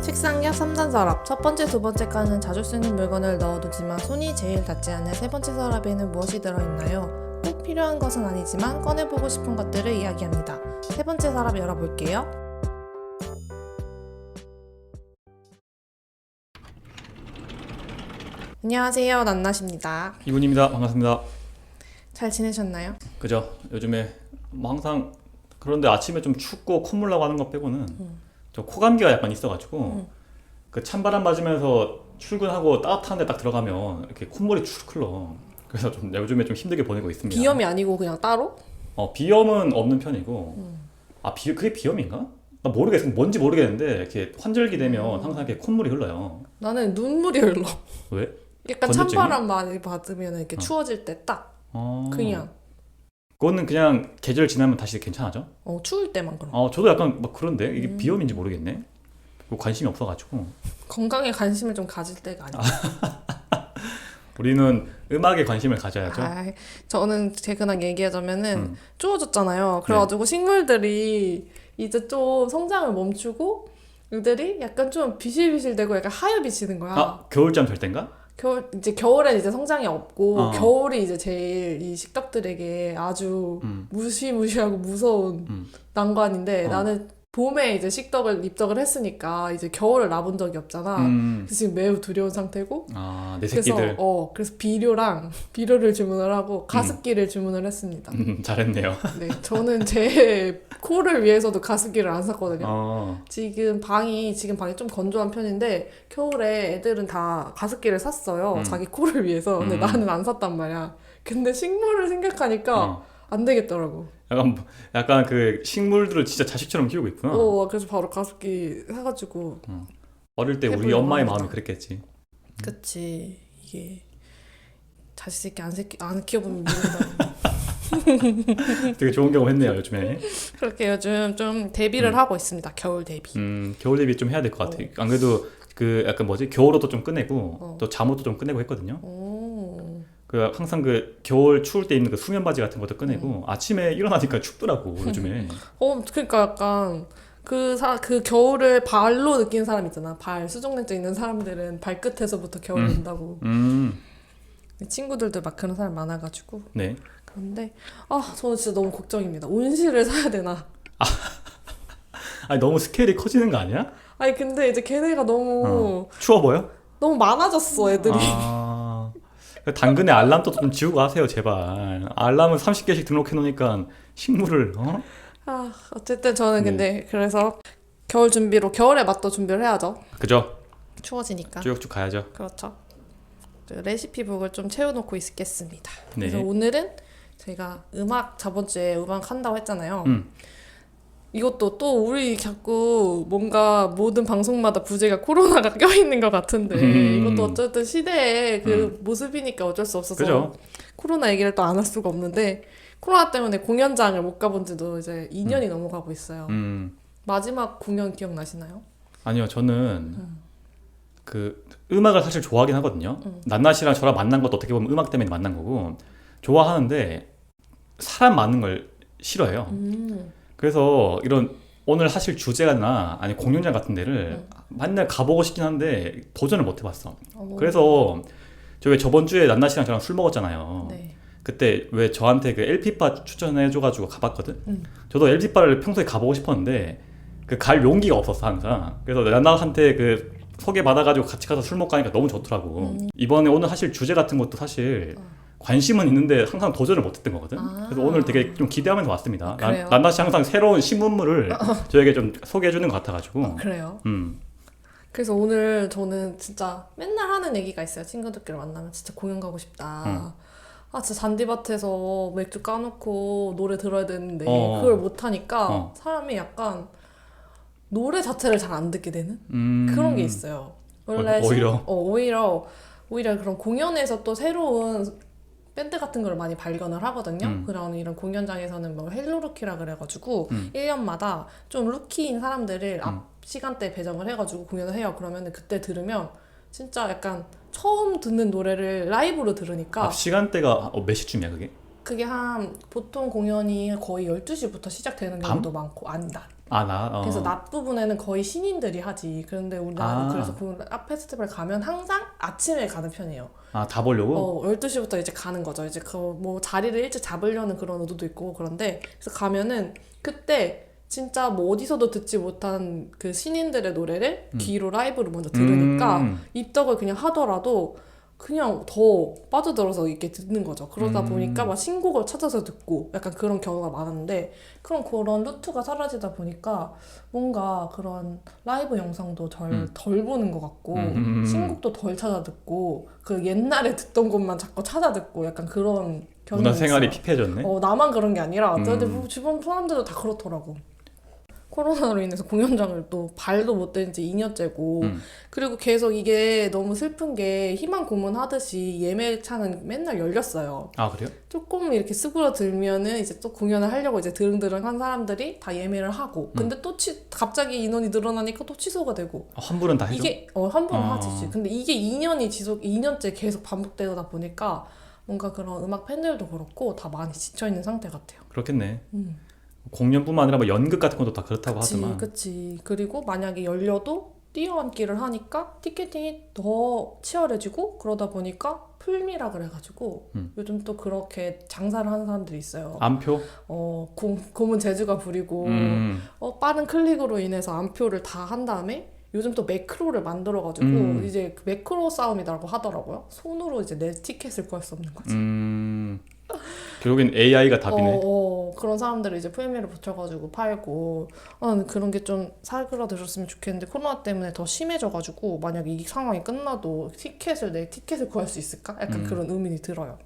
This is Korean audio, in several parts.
책상 옆 3단 서랍. 첫 번째, 두 번째 칸은 자주 쓰는 물건을 넣어두지만 손이 제일 닿지 않는 세 번째 서랍에는 무엇이 들어있나요? 꼭 필요한 것은 아니지만 꺼내보고 싶은 것들을 이야기합니다. 세 번째 서랍 열어볼게요. 안녕하세요, 난나십니다. 이군입니다. 반갑습니다. 잘 지내셨나요? 그죠? 요즘에 뭐 항상 그런데 아침에 좀 춥고 콧물 나고 하는 거 빼고는 저 코감기가 약간 있어가지고 그 찬바람 맞으면서 출근하고 따뜻한 데 딱 들어가면 이렇게 콧물이 추르륵 흘러. 그래서 좀 요즘에 좀 힘들게 보내고 있습니다. 비염이 아니고 그냥 따로? 비염은 없는 편이고 그게 비염인가? 나 모르겠어. 뭔지 모르겠는데 이렇게 환절기 되면 항상 이렇게 콧물이 흘러요. 나는 눈물이 흘러. 왜? 약간 건조증이? 찬바람 많이 받으면 이렇게 추워질 때 딱 그냥 그거는 그냥 계절 지나면 다시 괜찮아져? 추울 때만 그런. 저도 약간 막 그런데 이게 비염인지 모르겠네. 관심이 없어가지고. 건강에 관심을 좀 가질 때가 아니야. 우리는 음악에 관심을 가져야죠. 저는 그냥 얘기하자면은 추워졌잖아요. 그래가지고 식물들이 이제 좀 성장을 멈추고 이들이 약간 좀 비실비실되고 약간 하얘비치는 거야. 겨울잠 잘 땐가? 겨울엔 이제 성장이 없고 겨울이 이제 제일 이 식덕들에게 아주 무시무시하고 무서운 난관인데 나는 봄에 이제 식덕을 입덕을 했으니까 이제 겨울을 나본 적이 없잖아. 그래서 지금 매우 두려운 상태고. 내 새끼들. 그래서 비료를 주문을 하고 가습기를 주문을 했습니다. 잘했네요. 네, 저는 제 코를 위해서도 가습기를 안 샀거든요. 지금 방이 좀 건조한 편인데 겨울에 애들은 다 가습기를 샀어요. 자기 코를 위해서. 근데 나는 안 샀단 말이야. 근데 식물을 생각하니까 안 되겠더라고. 약간 그 식물들을 진짜 자식처럼 키우고 있구나. 그래서 바로 가습기 사가지고. 어릴 때 우리 엄마의 마음이 그랬겠지. 그치. 이게 자식 새끼 안 키워보면 모른다. 되게 좋은 경험 했네요, 요즘에. 그렇게 요즘 좀 대비를 하고 있습니다. 겨울 대비. 겨울 대비 좀 해야 될 것 같아. 안 그래도 그 약간 겨울옷도 좀 꺼내고 또 잠옷도 좀 꺼내고 했거든요. 그 항상 그 겨울 추울 때 입는 그 수면 바지 같은 것도 꺼내고 아침에 일어나니까 춥더라고 요즘에. 그러니까 약간 그 겨울을 발로 느끼는 사람 있잖아. 수족냉증 있는 사람들은 발끝에서부터 겨울이 온다고. 친구들도 막 그런 사람 많아가지고. 네. 그런데 저는 진짜 너무 걱정입니다. 온실을 사야 되나? 아니 너무 스케일이 커지는 거 아니야? 아니 근데 이제 걔네가 너무 추워 보여? 너무 많아졌어 애들이. 당근에 알람도 좀 지우고 하세요 제발. 알람은 30개씩 등록해 놓으니까 식물을 어쨌든 저는 근데 그래서 겨울에 맞도 준비를 해야죠. 그죠? 추워지니까. 쭉쭉 가야죠. 그렇죠. 레시피북을 좀 채워놓고 있겠습니다. 네. 그래서 오늘은 저희가 저번 주에 음악 한다고 했잖아요. 이것도 또 우리 자꾸 뭔가 모든 방송마다 부제가 코로나가 껴있는 것 같은데 이것도 어쨌든 시대의 그 모습이니까 어쩔 수 없어서 그죠? 코로나 얘기를 또 안 할 수가 없는데 코로나 때문에 공연장을 못 가본 지도 이제 2년이 넘어가고 있어요. 마지막 공연 기억나시나요? 아니요, 저는 그 음악을 사실 좋아하긴 하거든요. 난나 씨랑 저랑 만난 것도 어떻게 보면 음악 때문에 만난 거고 좋아하는데 사람 많은 걸 싫어해요. 그래서 이런 오늘 하실 주제나 아니 공연장 같은 데를 맨날 가보고 싶긴 한데 도전을 못 해봤어. 그래서 왜 저번 주에 난나 씨랑 저랑 술 먹었잖아요. 네. 그때 왜 저한테 그 LP바 추천해줘가지고 가봤거든. 저도 LP바를 평소에 가보고 싶었는데 그 갈 용기가 없었어 항상. 그래서 난나한테 그 소개받아가지고 같이 가서 술 먹고 가니까 너무 좋더라고. 이번에 오늘 하실 주제 같은 것도 사실 관심은 있는데 항상 도전을 못했던 거거든. 그래서 오늘 되게 좀 기대하면서 왔습니다. 난나 씨 항상 새로운 신문물을 저에게 좀 소개해주는 것 같아가지고. 그래요? 그래서 오늘 저는 진짜 맨날 하는 얘기가 있어요. 친구들끼리 만나면 진짜 공연 가고 싶다. 진짜 잔디밭에서 맥주 까놓고 노래 들어야 되는데 그걸 못하니까 사람이 약간 노래 자체를 잘 안 듣게 되는 그런 게 있어요. 원래 오히려 그런 공연에서 또 새로운 밴드 같은 걸 많이 발견을 하거든요. 그런 이런 공연장에서는 뭐 헬로루키라 그래가지고 1년마다 좀 루키인 사람들을 앞 시간대 배정을 해가지고 공연을 해요. 그러면 그때 들으면 진짜 약간 처음 듣는 노래를 라이브로 들으니까 앞 시간대가 몇 시쯤이야 그게? 그게 보통 공연이 거의 12시부터 시작되는 경우도 많고, 아니다. 그래서 낮 부분에는 거의 신인들이 하지. 그런데 우리나라는 그래서 그 락 페스티벌 가면 항상 아침에 가는 편이에요. 다 보려고? 12시부터 이제 가는 거죠. 이제 그 뭐 자리를 일찍 잡으려는 그런 의도도 있고 그런데 그래서 가면은 그때 진짜 뭐 어디서도 듣지 못한 그 신인들의 노래를 귀로 라이브로 먼저 들으니까 입덕을 그냥 하더라도 그냥 더 빠져들어서 이렇게 듣는 거죠. 그러다 보니까 막 신곡을 찾아서 듣고 약간 그런 경우가 많은데 그런 루트가 사라지다 보니까 뭔가 그런 라이브 영상도 덜 보는 것 같고 신곡도 덜 찾아 듣고 그 옛날에 듣던 것만 자꾸 찾아 듣고 약간 그런 경향이 문화 생활이 있어요. 피폐해졌네. 나만 그런 게 아니라 근데 주변 사람들도 다 그렇더라고. 코로나로 인해서 공연장을 또 발도 못 댄 지 2년째고 그리고 계속 이게 너무 슬픈 게 희망 고문하듯이 예매창은 맨날 열렸어요. 아, 그래요? 조금 이렇게 수그러들면은 이제 또 공연을 하려고 이제 드릉드릉한 사람들이 다 예매를 하고 근데 또 갑자기 인원이 늘어나니까 또 취소가 되고 환불은 다 해줘? 이게 환불은 하지. 근데 이게 2년째 계속 반복되다 보니까 뭔가 그런 음악 팬들도 그렇고 다 많이 지쳐있는 상태 같아요. 그렇겠네. 공연뿐만 아니라 뭐 연극 같은 것도 다 그렇다고 그치, 하지만. 그치. 그리고 만약에 열려도 뛰어앉기를 하니까 티켓팅이 더 치열해지고 그러다 보니까 풀미라 그래가지고 요즘 또 그렇게 장사를 하는 사람들이 있어요. 암표? 고문 재주가 부리고 빠른 클릭으로 인해서 암표를 다 한 다음에 요즘 또 매크로를 만들어가지고 이제 그 매크로 싸움이라고 하더라고요. 손으로 이제 내 티켓을 구할 수 없는 거지. 결국엔 AI가 답이네. 그런 사람들을 이제 프리미어를 붙여가지고 팔고 그런 게 좀 사그라들었으면 좋겠는데 코로나 때문에 더 심해져가지고 만약에 이 상황이 끝나도 내 티켓을 구할 수 있을까? 약간 그런 의문이 들어요.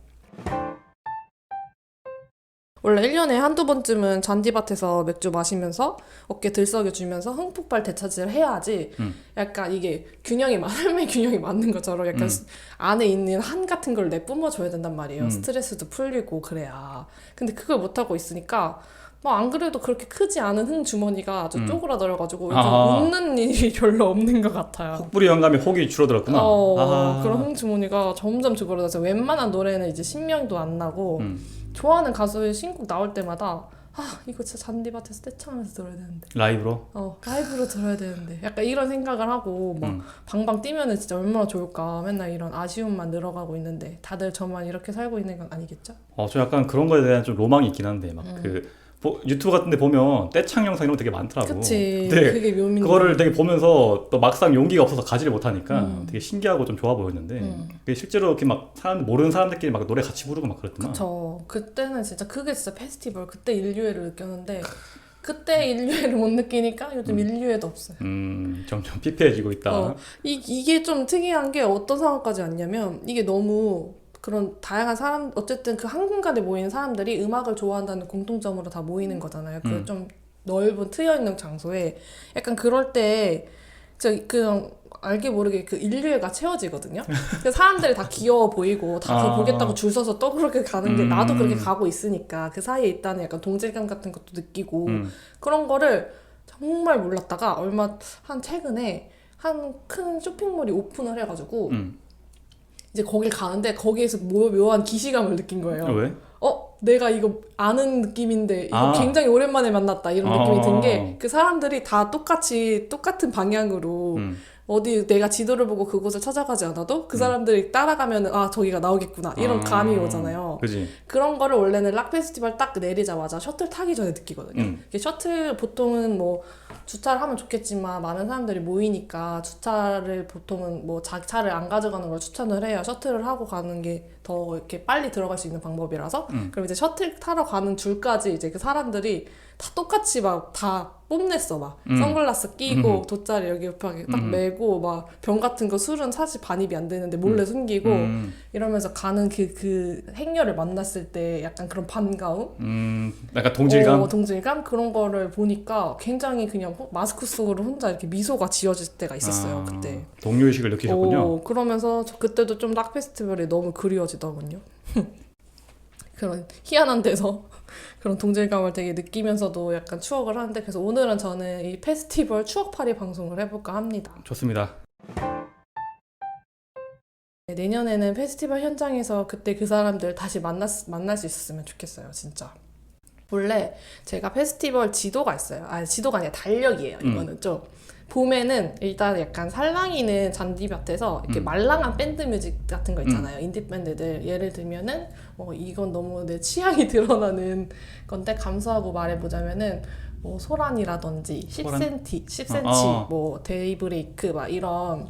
원래 1년에 한두 번쯤은 잔디밭에서 맥주 마시면서 어깨 들썩여주면서 흥폭발 되찾이를 해야지 약간 이게 삶의 균형이 맞는 것처럼 약간 안에 있는 한 같은 걸 내뿜어줘야 된단 말이에요. 스트레스도 풀리고 그래야. 근데 그걸 못하고 있으니까 뭐 안 그래도 그렇게 크지 않은 흥 주머니가 아주 쪼그라들어가지고 요즘 웃는 일이 별로 없는 것 같아요. 혹부리 영감이 혹이 줄어들었구나. 그런 흥 주머니가 점점 줄어들어서 웬만한 노래는 이제 신명도 안 나고 좋아하는 가수의 신곡 나올 때마다 이거 진짜 잔디밭에서 떼창하면서 들어야 되는데 라이브로? 라이브로 들어야 되는데 약간 이런 생각을 하고 막 방방 뛰면은 진짜 얼마나 좋을까 맨날 이런 아쉬움만 늘어가고 있는데 다들 저만 이렇게 살고 있는 건 아니겠죠? 저 약간 그런 거에 대한 좀 로망이 있긴 한데 막 유튜브 같은 데 보면 떼창 영상 이런 거 되게 많더라고. 그치. 근데 그게 묘미인데. 그거를 되게 보면서 또 막상 용기가 없어서 가지를 못하니까 되게 신기하고 좀 좋아 보였는데 그게 실제로 이렇게 막 모르는 사람들끼리 막 노래 같이 부르고 막 그랬구나. 그쵸. 그때는 진짜 그게 진짜 페스티벌 그때 인류애를 느꼈는데 그때 인류애를 못 느끼니까 요즘 인류애도 없어요. 점점 피폐해지고 있다. 이게 좀 특이한 게 어떤 상황까지 왔냐면 이게 너무 그런 다양한 사람 어쨌든 그 한 공간에 모이는 사람들이 음악을 좋아한다는 공통점으로 다 모이는 거잖아요. 그 좀 넓은 트여있는 장소에 약간 그럴 때 그냥 알게 모르게 그 인류애가 채워지거든요. 그래서 사람들이 다 귀여워 보이고 다 그거 보겠다고 줄 서서 또 그렇게 가는 게 나도 그렇게 가고 있으니까 그 사이에 있다는 약간 동질감 같은 것도 느끼고 그런 거를 정말 몰랐다가 최근에 한 큰 쇼핑몰이 오픈을 해가지고 이제 거길 가는데 거기에서 묘한 기시감을 느낀 거예요. 왜? 내가 이거 아는 느낌인데 이거 굉장히 오랜만에 만났다 이런 느낌이 든 게 그 사람들이 다 똑같은 방향으로 어디 내가 지도를 보고 그곳을 찾아가지 않아도 그 사람들이 따라가면 저기가 나오겠구나 이런 감이 오잖아요. 그치. 그런 거를 원래는 락 페스티벌 딱 내리자마자 셔틀 타기 전에 느끼거든요. 셔틀 보통은 뭐 주차를 하면 좋겠지만 많은 사람들이 모이니까 주차를 보통은 뭐 자기 차를 안 가져가는 걸 추천을 해요. 셔틀을 하고 가는 게 더 이렇게 빨리 들어갈 수 있는 방법이라서 그럼 이제 셔틀 타러 가는 줄까지 이제 그 사람들이 다 똑같이 막 다 뽐냈어. 막 선글라스 끼고 돗자리 여기 옆에 딱 메고 막 병 같은 거 술은 사실 반입이 안 되는데 몰래 숨기고 이러면서 가는 그 행렬을 만났을 때 약간 그런 반가움? 약간 동질감? 동질감? 그런 거를 보니까 굉장히 그냥 마스크 속으로 혼자 이렇게 미소가 지어질 때가 있었어요. 그때. 동료의식을 느끼셨군요. 그러면서 그때도 좀 락 페스티벌이 너무 그리워지더군요. 그런 희한한 데서 그런 동질감을 되게 느끼면서도 약간 추억을 하는데 그래서 오늘은 저는 이 페스티벌 추억팔이 방송을 해볼까 합니다. 좋습니다. 내년에는 페스티벌 현장에서 그때 그 사람들 다시 만날 수 있었으면 좋겠어요. 진짜. 원래 제가 페스티벌 지도가 있어요. 지도가 아니라 달력이에요. 이거는 좀 봄에는 일단 약간 살랑이는 잔디밭에서 이렇게 말랑한 밴드 뮤직 같은 거 있잖아요. 인디 밴드들 예를 들면은 이건 너무 내 취향이 드러나는 건데 감수하고 말해보자면은 뭐 소란이라든지 10cm, 뭐 데이브레이크 막 이런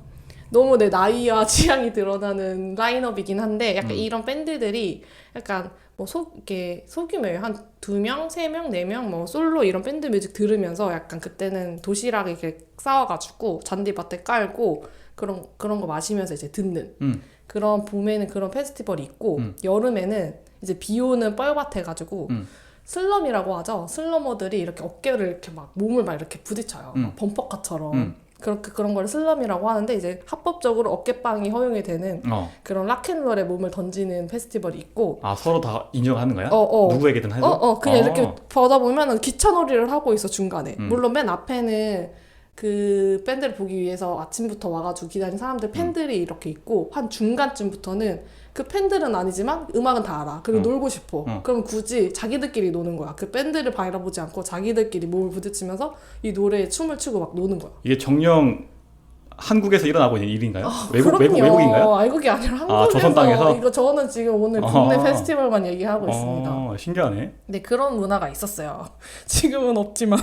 너무 내 나이와 취향이 드러나는 라인업이긴 한데 약간 이런 밴드들이 약간 뭐 이렇게 소규모예요. 한 2명, 3명, 4명 뭐 솔로 이런 밴드 뮤직 들으면서 약간 그때는 도시락 이렇게 싸와가지고 잔디밭에 깔고 그런 거 마시면서 이제 듣는 그런 봄에는 그런 페스티벌이 있고 여름에는 이제 비 오는 뻘밭 해가지고 슬럼이라고 하죠. 슬러머들이 이렇게 어깨를 이렇게 막 몸을 막 이렇게 부딪혀요. 막 범퍼카처럼. 그렇게 그런 걸 슬럼이라고 하는데 이제 합법적으로 어깨빵이 허용이 되는 그런 락앤롤에 몸을 던지는 페스티벌이 있고 서로 다 인정하는 거야? 누구에게든 해도? 그냥 이렇게 보다 보면은 기차놀이를 하고 있어 중간에. 물론 맨 앞에는 그 밴드를 보기 위해서 아침부터 와가지고 기다린 사람들 팬들이 이렇게 있고 한 중간쯤부터는 그 팬들은 아니지만 음악은 다 알아. 그리고 놀고 싶어. 그럼 굳이 자기들끼리 노는 거야. 그 밴드를 바라보지 않고 자기들끼리 몸을 부딪히면서 이 노래에 춤을 추고 막 노는 거야. 이게 정령 한국에서 일어나고 있는 일인가요? 외국인가요? 외국이 아니라 한국에서. 조선 땅에서? 저는 지금 오늘 국내 페스티벌만 얘기하고 있습니다. 신기하네. 네, 그런 문화가 있었어요. 지금은 없지만.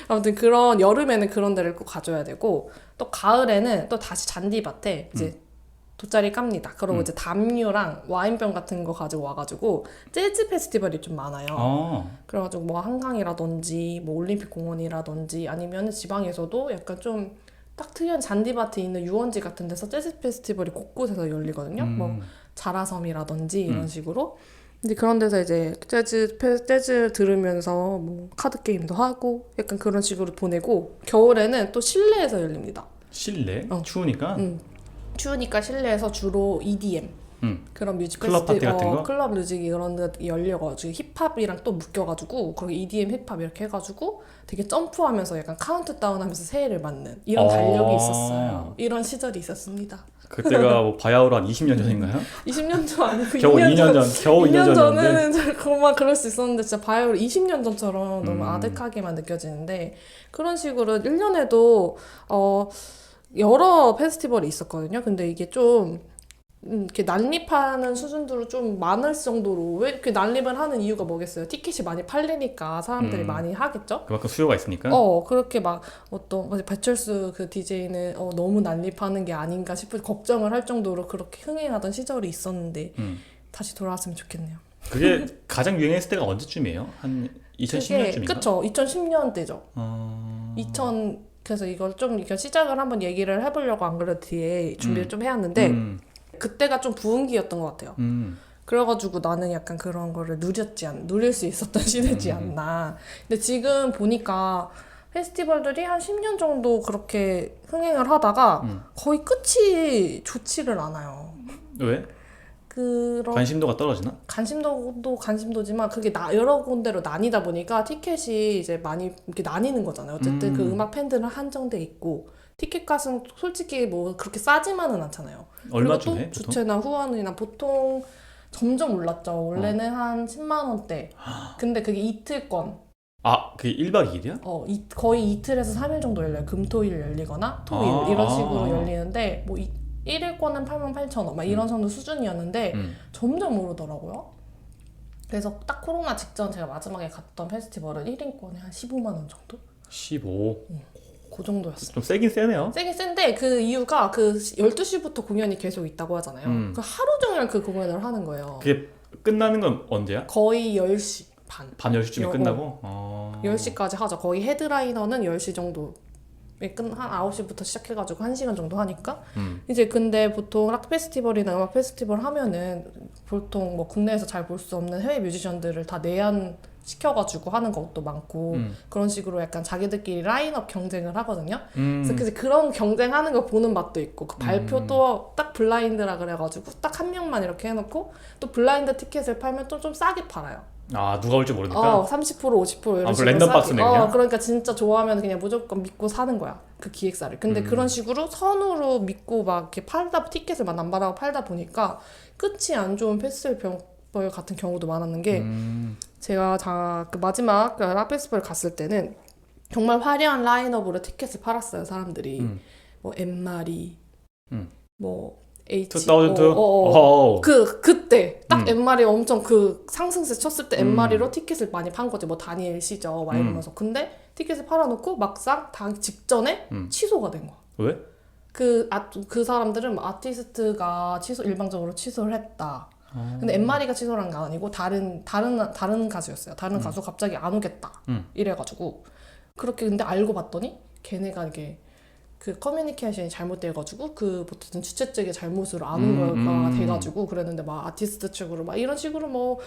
아무튼 그런 여름에는 그런 데를 꼭 가줘야 되고 또 가을에는 또 다시 잔디밭에 이제 돗자리 깝니다. 그리고 이제 담요랑 와인병 같은 거 가지고 와가지고 재즈 페스티벌이 좀 많아요. 그래가지고 뭐 한강이라든지 뭐 올림픽 공원이라든지 아니면 지방에서도 약간 좀 딱 특이한 잔디밭에 있는 유원지 같은 데서 재즈 페스티벌이 곳곳에서 열리거든요. 뭐 자라섬이라든지 이런 식으로. 근데 그런 데서 이제 재즈 들으면서 뭐 카드 게임도 하고 약간 그런 식으로 보내고 겨울에는 또 실내에서 열립니다. 실내? 추우니까? 추우니까 실내에서 주로 EDM 그런 뮤직 클럽 파티 같은 거? 클럽 뮤직이 이런 데 열려가지고 힙합이랑 또 묶여가지고 거기 EDM 힙합 이렇게 해가지고 되게 점프하면서 약간 카운트다운하면서 새해를 맞는 이런 달력이 있었어요. 이런 시절이 있었습니다. 그때가 뭐 바야흐로 한 20년 전인가요? 20년 전 아니고 겨우 2년 전. 겨우 2년 전에는 그만 그럴 수 있었는데 진짜 바야흐로 20년 전처럼 너무 아득하게만 느껴지는데 그런 식으로 1년에도 여러 페스티벌이 있었거든요. 근데 이게 좀 이렇게 난립하는 수준으로 좀 많을 정도로 왜 이렇게 난립을 하는 이유가 뭐겠어요? 티켓이 많이 팔리니까 사람들이 많이 하겠죠? 그만큼 수요가 있으니까? 그렇게 막 배철수 그 DJ는 너무 난립하는 게 아닌가 싶을 걱정을 할 정도로 그렇게 흥행하던 시절이 있었는데 다시 돌아왔으면 좋겠네요. 그게 가장 유행했을 때가 언제쯤이에요? 한 2010년쯤인가? 그쵸. 2010년대죠. 그래서 이걸 시작을 한번 얘기를 해보려고 안 그래도 뒤에 준비를 좀 해왔는데 그때가 좀 부흥기였던 것 같아요. 그래가지고 나는 약간 그런 거를 누릴 수 있었던 시대지 않나. 근데 지금 보니까 페스티벌들이 한 10년 정도 그렇게 흥행을 하다가 거의 끝이 좋지를 않아요. 왜? 관심도가 떨어지나? 관심도지만 그게 여러 군데로 나뉘다 보니까 티켓이 이제 많이 이렇게 나뉘는 거잖아요. 어쨌든 그 음악 팬들은 한정돼 있고 티켓 값은 솔직히 뭐 그렇게 싸지만은 않잖아요. 얼마쯤 해? 그리고 또 주최나 후원이나 보통 점점 올랐죠. 원래는 한 10만 원대. 근데 그게 이틀권. 그게 1박 2일이야? 거의 이틀에서 3일 정도 열려요. 금토일 열리거나 토일 이런 식으로 열리는데 뭐 1일권은 88,000원 막 이런 정도 수준이었는데 점점 오르더라고요. 그래서 딱 코로나 직전 제가 마지막에 갔던 페스티벌은 1인권에 한 15만 원 정도? 15? 그 정도였어요. 좀 세긴 세네요. 세긴 센데 그 이유가 그 12시부터 공연이 계속 있다고 하잖아요. 그 하루 종일 그 공연을 하는 거예요. 그게 끝나는 건 언제야? 거의 10시 반. 밤 10시쯤에 끝나고? 10시까지 하죠. 거의 헤드라이너는 10시 정도 한 9시부터 시작해가지고 1시간 정도 하니까 이제 근데 보통 락 페스티벌이나 음악 페스티벌 하면은 보통 뭐 국내에서 잘 볼 수 없는 해외 뮤지션들을 다 내한 시켜가지고 하는 것도 많고 그런 식으로 약간 자기들끼리 라인업 경쟁을 하거든요. 그래서 그런 경쟁하는 거 보는 맛도 있고 그 발표도 딱 블라인드라 그래가지고 딱 한 명만 이렇게 해놓고 또 블라인드 티켓을 팔면 또 좀 싸게 팔아요. 누가 올지 모르니까? 30% 50% 이런 식으로 랜덤 박스네 그냥? 그러니까 진짜 좋아하면 그냥 무조건 믿고 사는 거야 그 기획사를. 근데 그런 식으로 선으로 믿고 막 이렇게 티켓을 막 남발하고 팔다 보니까 끝이 안 좋은 페스티벌 같은 경우도 많았는 게 제가 그 마지막 그 락 페스티벌 갔을 때는 정말 화려한 라인업으로 티켓을 팔았어요, 사람들이. 뭐 엠마리, 뭐 H, 2002? 그때 딱 엠마리 엄청 그 상승세 쳤을 때 엠마리로 티켓을 많이 판 거지. 뭐 다니엘 시저 막 이러면서. 근데 티켓을 팔아놓고 막상 당 직전에 취소가 된 거야. 왜? 그 사람들은 아티스트가 일방적으로 취소를 했다. 근데 엠마리가 취소를 한 게 아니고 다른 가수였어요. 다른 가수 갑자기 안 오겠다. 이래가지고 그렇게 근데 알고 봤더니 걔네가 이게 그 커뮤니케이션이 잘못돼가지고 그 어쨌든 주최 측의 잘못으로 안 온 거가 돼가지고 그랬는데 막 아티스트 측으로 막 이런 식으로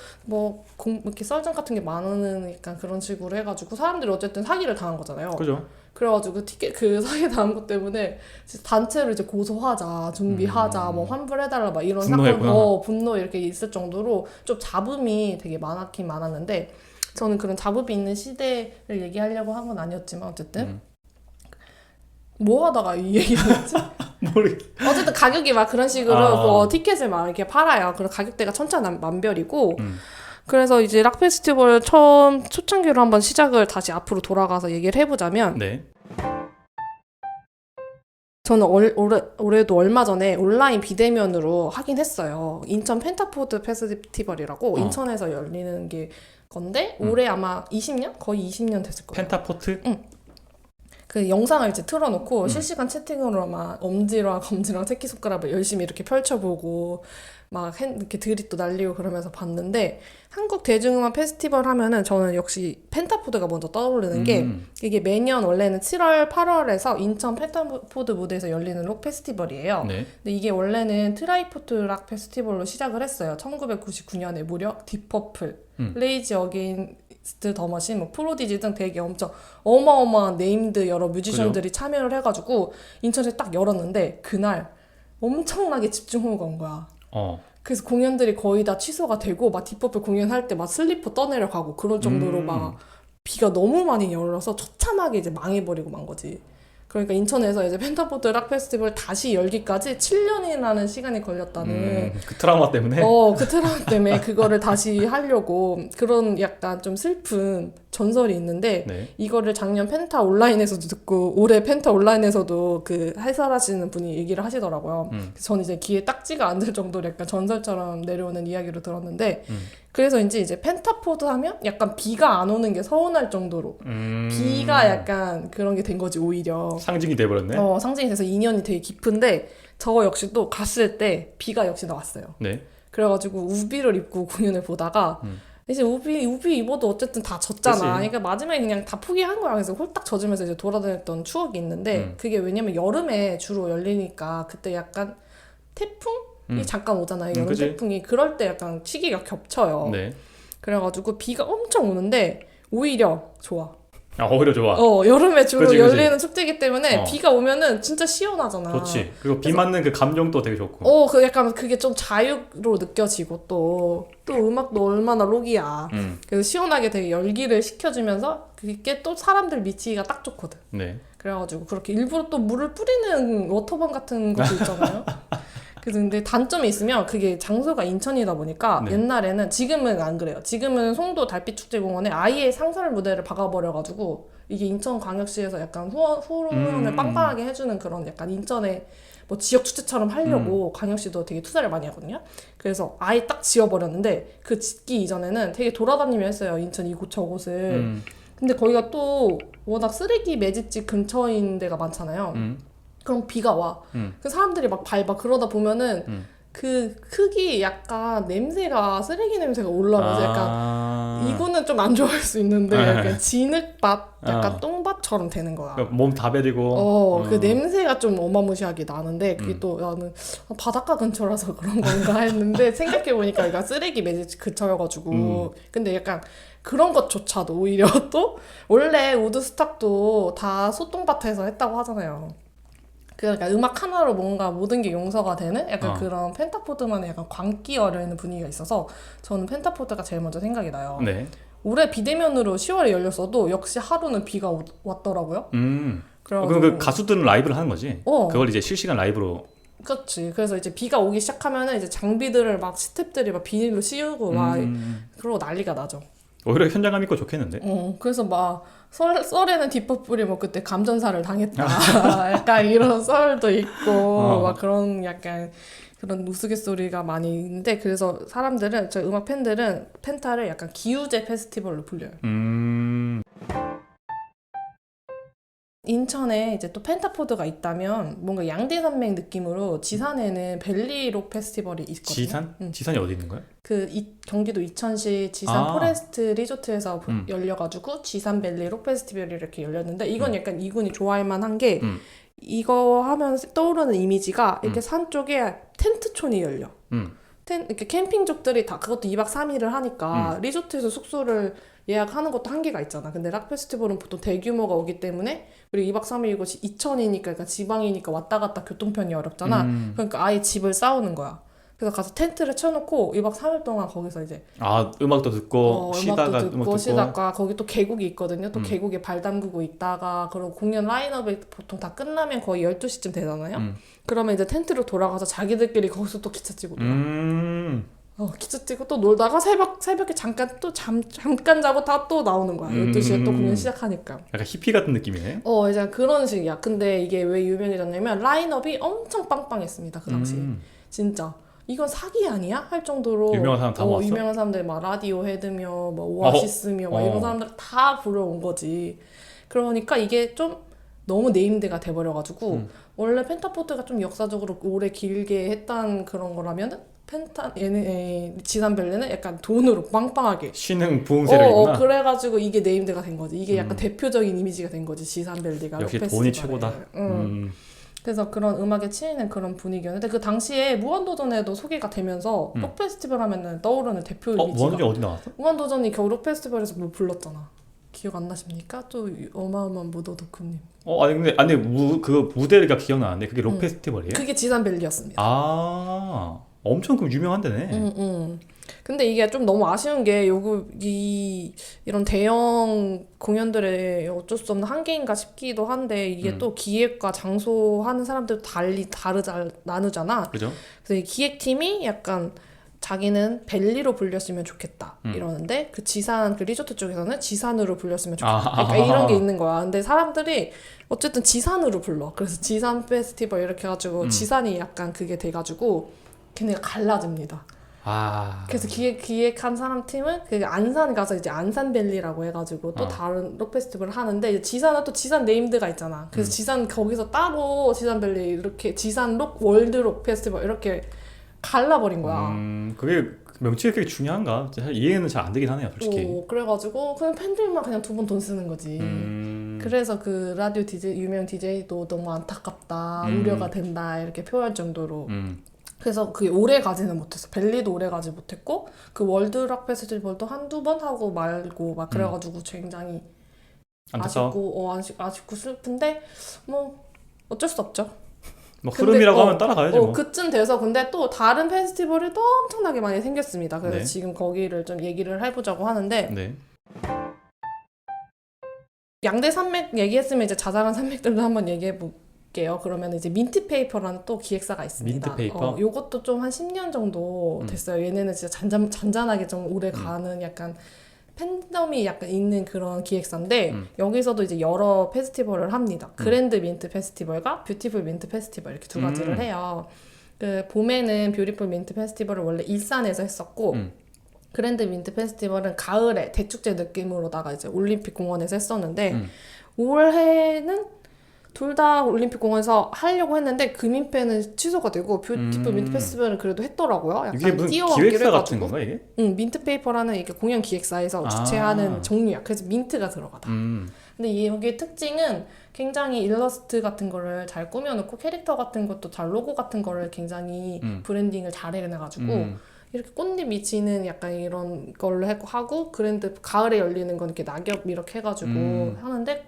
이렇게 썰전 같은 게 많으니까 그런 식으로 해가지고 사람들이 어쨌든 사기를 당한 거잖아요. 그죠. 그래가지고 그 사기 당한 것 때문에 단체로 이제 고소하자, 준비하자, 뭐 환불해달라 막 이런 사건, 분노 이렇게 있을 정도로 좀 잡음이 되게 많았긴 많았는데 저는 그런 잡음이 있는 시대를 얘기하려고 한 건 아니었지만 어쨌든 뭐 하다가 이 얘기를 했지? 모르겠어. 어쨌든 가격이 막 그런 식으로 뭐 티켓을 막 이렇게 팔아요. 그런 가격대가 천차만별이고 그래서 이제 락 페스티벌 처음 초창기로 한번 시작을 다시 앞으로 돌아가서 얘기를 해보자면 네. 저는 올해도 얼마 전에 온라인 비대면으로 하긴 했어요. 인천 펜타포드 페스티벌이라고 인천에서 열리는 게 건데 올해 아마 20년? 거의 20년 됐을 거예요. 펜타포트? 응. 그 영상을 이제 틀어놓고 실시간 채팅으로 막 엄지랑 검지랑 새끼손가락을 열심히 이렇게 펼쳐보고 막 이렇게 드립도 날리고 그러면서 봤는데 한국 대중음악 페스티벌 하면은 저는 역시 펜타포드가 먼저 떠오르는 게 이게 매년 원래는 7월, 8월에서 인천 펜타포드 무대에서 열리는 록 페스티벌이에요. 네. 근데 이게 원래는 트라이포트 락 페스티벌로 시작을 했어요. 1999년에 무려 딥퍼플, 레이지 어게인스트 더 머신, 뭐 프로디지 등 되게 엄청 어마어마한 네임드 여러 뮤지션들이 참여를 해가지고 인천에 딱 열었는데 그날 엄청나게 집중호우가 온 거야. 그래서 공연들이 거의 다 취소가 되고 막 딥퍼플 공연할 때 막 슬리퍼 떠내려가고 그런 정도로 막 비가 너무 많이 열어서 처참하게 이제 망해버리고 만 거지. 그러니까 인천에서 이제 펜타포드 락 페스티벌 다시 열기까지 7년이라는 시간이 걸렸다는 그 트라우마 때문에? 그 트라우마 때문에 그거를 다시 하려고 그런 약간 좀 슬픈 전설이 있는데 이거를 작년 펜타 온라인에서도 듣고 올해 펜타 온라인에서도 그 해설하시는 분이 얘기를 하시더라고요. 그래서 저는 이제 귀에 딱지가 안 들 정도로 약간 전설처럼 내려오는 이야기로 들었는데 그래서 이제 펜타포드 하면 약간 비가 안 오는 게 서운할 정도로 비가 약간 그런 게 된 거지 오히려. 상징이 돼버렸네. 상징이 돼서 인연이 되게 깊은데 저 역시 또 갔을 때 비가 역시 나왔어요. 네. 그래가지고 우비를 입고 공연을 보다가 이제 우비 입어도 어쨌든 다 젖잖아. 그치. 그러니까 마지막에 그냥 다 포기한 거야. 그래서 홀딱 젖으면서 이제 돌아다녔던 추억이 있는데 그게 왜냐면 여름에 주로 열리니까 그때 약간 태풍이 잠깐 오잖아요. 여름 그치. 태풍이. 그럴 때 약간 시기가 겹쳐요. 네. 그래가지고 비가 엄청 오는데 오히려 좋아. 오히려 좋아. 여름에 주로 그치. 열리는 축제이기 때문에 비가 오면은 진짜 시원하잖아. 좋지. 그리고 비 맞는 그 감정도 되게 좋고. 그 약간 그게 좀 자유로 느껴지고 또 음악도 얼마나 록이야. 그래서 시원하게 되게 열기를 식혀주면서 그게 또 사람들 미치기가 딱 좋거든. 네. 그래가지고 그렇게 일부러 또 물을 뿌리는 워터밤 같은 것도 있잖아요. 그래서 근데 단점이 있으면 그게 장소가 인천이다 보니까 옛날에는 지금은 안 그래요. 지금은 송도 달빛축제공원에 아예 상설 무대를 박아버려가지고 이게 인천광역시에서 약간 후원을 빵빵하게 해주는 그런 약간 인천의 뭐 지역 축제처럼 하려고 광역시도 되게 투자를 많이 하거든요. 그래서 아예 딱 지어버렸는데 그 짓기 이전에는 되게 돌아다니며 했어요. 인천 이곳저곳을. 근데 거기가 또 워낙 쓰레기 매집지 근처인 데가 많잖아요. 그럼 비가 와. 그 사람들이 막 밟아. 그러다 보면은 그 흙이 약간 냄새가 쓰레기 냄새가 올라오면서 약간 이거는 좀 안 좋아할 수 있는데 약간 진흙밭, 약간 똥밭처럼 되는 거야. 몸 다 베리고. 그 냄새가 좀 어마무시하게 나는데 그게 또 나는 바닷가 근처라서 그런 건가 했는데 생각해보니까 이거 쓰레기 매집 근처여가지고 근데 약간 그런 것조차도 오히려 또 원래 우드스탁도 다 소똥밭에서 했다고 하잖아요. 그러니까 음악 하나로 뭔가 모든 게 용서가 되는 약간 그런 펜타포드만의 약간 광기 어려있는 분위기가 있어서 저는 펜타포드가 제일 먼저 생각이 나요. 네. 올해 비대면으로 10월에 열렸어도 역시 하루는 비가 왔더라고요. 그럼 그 가수들은 라이브를 하는 거지? 그걸 이제 실시간 라이브로. 그렇지. 그래서 이제 비가 오기 시작하면은 이제 장비들을 막 스태프들이 막 비닐로 씌우고 막 그러고 난리가 나죠. 오히려 현장감 있고 좋겠는데. 그래서 막 썰에는 뒷퍼플이 뭐 그때 감전사를 당했다. 약간 이런 썰도 있고 막 그런 약간 그런 우스갯소리가 많이 있는데 그래서 사람들은 저희 음악 팬들은 펜타를 약간 기우제 페스티벌로 불려요. 인천에 이제 또 펜타포드가 있다면 뭔가 양대산맥 느낌으로 지산에는 벨리록 페스티벌이 있거든요. 지산? 지산이 어디 있는 거야? 경기도 이천시 지산 포레스트 리조트에서 열려가지고 지산 벨리록 페스티벌이 이렇게 열렸는데 이건 약간 이군이 좋아할 만한 게 이거 하면 떠오르는 이미지가 이렇게 산 쪽에 텐트촌이 열려. 이렇게 캠핑족들이 다 그것도 2박 3일을 하니까 리조트에서 숙소를 예약하는 것도 한계가 있잖아. 근데 락 페스티벌은 보통 대규모가 오기 때문에 그리고 2박 3일이고 이천이니까 그러니까 지방이니까 왔다 갔다 교통편이 어렵잖아. 그러니까 아예 집을 싸우는 거야. 그래서 가서 텐트를 쳐놓고 2박 3일 동안 거기서 이제 음악도 듣고 쉬다가 음악도 듣고 쉬다가 거기 또 계곡이 있거든요. 또 계곡에 발 담그고 있다가 그리고 공연 라인업이 보통 다 끝나면 거의 12시쯤 되잖아요. 그러면 이제 텐트로 돌아가서 자기들끼리 거기서 또 기차 찍고 놀아. 기차 찍고 또 놀다가 새벽에 잠깐 자고 다 또 나오는 거야. 12시에 또 공연 시작하니까. 약간 히피 같은 느낌이네. 이제 그런 식이야. 근데 이게 왜 유명해졌냐면 라인업이 엄청 빵빵했습니다. 그 당시. 진짜. 이건 사기 아니야? 할 정도로 유명한 사람 다 모았어? 유명한 사람들 막 라디오 헤드며 뭐 오아시스며 막 이런 사람들 다 불러온 거지. 그러니까 이게 좀 너무 네임드가 돼버려가지고 원래 펜타포트가 좀 역사적으로 오래 길게 했던 그런 거라면은 지산벨리는 약간 돈으로 빵빵하게 신흥 부흥세력이구나. 그래가지고 이게 네임드가 된 거지. 이게 약간 대표적인 이미지가 된 거지. 지산벨리가 역시 돈이 최고다. 그래서 그런 음악에 치이는 그런 분위기였는데 그 당시에 무한도전에도 소개가 되면서 록 페스티벌 하면은 떠오르는 대표 이미지가 무한도전이 어디 나왔어? 무한도전이 겨울 록 페스티벌에서 뭐 불렀잖아. 기억 안 나십니까? 또 어마어마한 무도덕후님. 아니 그 무대가 기억나는데 그게 록 페스티벌이에요? 그게 지산벨리였습니다. 엄청 그 유명한 데네. 근데 이게 좀 너무 아쉬운 게 이런 대형 공연들의 어쩔 수 없는 한계인가 싶기도 한데 이게 또 기획과 장소 하는 사람들도 나누잖아. 그죠? 그래서 이 기획팀이 약간 자기는 벨리로 불렸으면 좋겠다 이러는데 그 지산 그 리조트 쪽에서는 지산으로 불렸으면 좋겠다. 그러니까 이런 게 있는 거야. 근데 사람들이 어쨌든 지산으로 불러. 그래서 지산 페스티벌 이렇게 해가지고 지산이 약간 그게 돼가지고 걔네가 갈라집니다. 그래서 기획한 사람 팀은 그 안산 가서 이제 안산벨리라고 해가지고 또 다른 록 페스티벌을 하는데 이제 지산은 또 지산 네임드가 있잖아. 그래서 지산 거기서 따로 지산벨리 이렇게 지산 록 월드 록 페스티벌 이렇게 갈라버린 거야. 그게 명칭이 그렇게 중요한가? 사실 이해는 잘 안 되긴 하네요, 솔직히. 그래가지고 그냥 팬들만 그냥 두 번 돈 쓰는 거지. 그래서 그 라디오 DJ 유명 DJ도 너무 안타깝다, 우려가 된다 이렇게 표현할 정도로. 그래서 그게 오래 가지는 못했어. 벨리도 오래 가지 못했고 그 월드락 페스티벌도 한두 번 하고 말고 막 그래가지고 굉장히 아쉽고 슬픈데 뭐 어쩔 수 없죠. 뭐 흐름이라고 하면 따라가야지 뭐. 그쯤 돼서 근데 또 다른 페스티벌이 또 엄청나게 많이 생겼습니다. 그래서 네. 지금 거기를 좀 얘기를 해보자고 하는데 네. 양대 산맥 얘기했으면 이제 자잘한 산맥들도 한번 얘기해볼게요. 그러면 이제 민트페이퍼라는 또 기획사가 있습니다. 민트페이퍼? 요것도 좀 한 10년 정도 됐어요. 얘네는 진짜 잔잔하게 좀 오래 가는 약간 팬덤이 약간 있는 그런 기획사인데 여기서도 이제 여러 페스티벌을 합니다. 그랜드 민트 페스티벌과 뷰티풀 민트 페스티벌 이렇게 두 가지를 해요. 그 봄에는 뷰티풀 민트 페스티벌을 원래 일산에서 했었고 그랜드 민트 페스티벌은 가을에 대축제 느낌으로다가 이제 올림픽 공원에서 했었는데 올해는 둘 다 올림픽 공원에서 하려고 했는데 금인패는 취소가 되고 뷰티풀 민트 페스티벌은 그래도 했더라고요. 이게 약간 무슨 띄어가기로 기획사 같은 해가지고. 건가 이게? 민트페이퍼라는 이게 공연 기획사에서 주최하는 종류야. 그래서 민트가 들어가다. 근데 여기의 특징은 굉장히 일러스트 같은 거를 잘 꾸며놓고 캐릭터 같은 것도 잘 로고 같은 거를 굉장히 브랜딩을 잘 해놔가지고 이렇게 꽃잎 미치는 약간 이런 걸로 하고 그랜드 가을에 열리는 건 이렇게 낙엽 이렇게 해가지고 하는데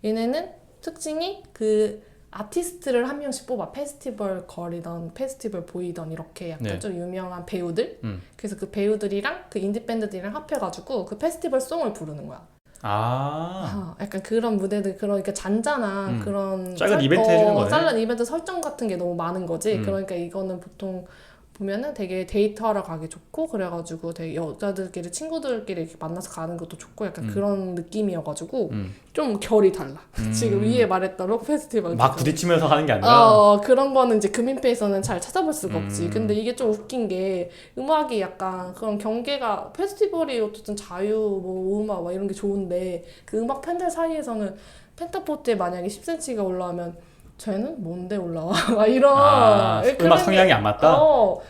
얘네는 특징이 그 아티스트를 한 명씩 뽑아. 페스티벌 거리던 페스티벌 보이던 이렇게 약간 좀 유명한 배우들 그래서 그 배우들이랑 그 인디밴드들이랑 합해가지고 그 페스티벌 송을 부르는 거야. 약간 그런 무대들 그러니까 잔잔한 그런 작은 이벤트 해주는 거네. 작은 이벤트 설정 같은 게 너무 많은 거지. 그러니까 이거는 보통 보면은 되게 데이트하러 가기 좋고 그래가지고 되게 여자들끼리 친구들끼리 이렇게 만나서 가는 것도 좋고 약간 그런 느낌이어가지고 좀 결이 달라. 지금 위에 말했던 록 페스티벌 막 부딪히면서 하는 게 아니라 그런 거는 이제 금인페에서는 잘 찾아볼 수가 없지. 근데 이게 좀 웃긴 게 음악이 약간 그런 경계가 페스티벌이 어쨌든 자유 뭐 음악 막 이런 게 좋은데 그 음악 팬들 사이에서는 펜타포트에 만약에 10cm가 올라오면 쟤는 뭔데 올라와? 막 이런 음악 성향이 안 맞다?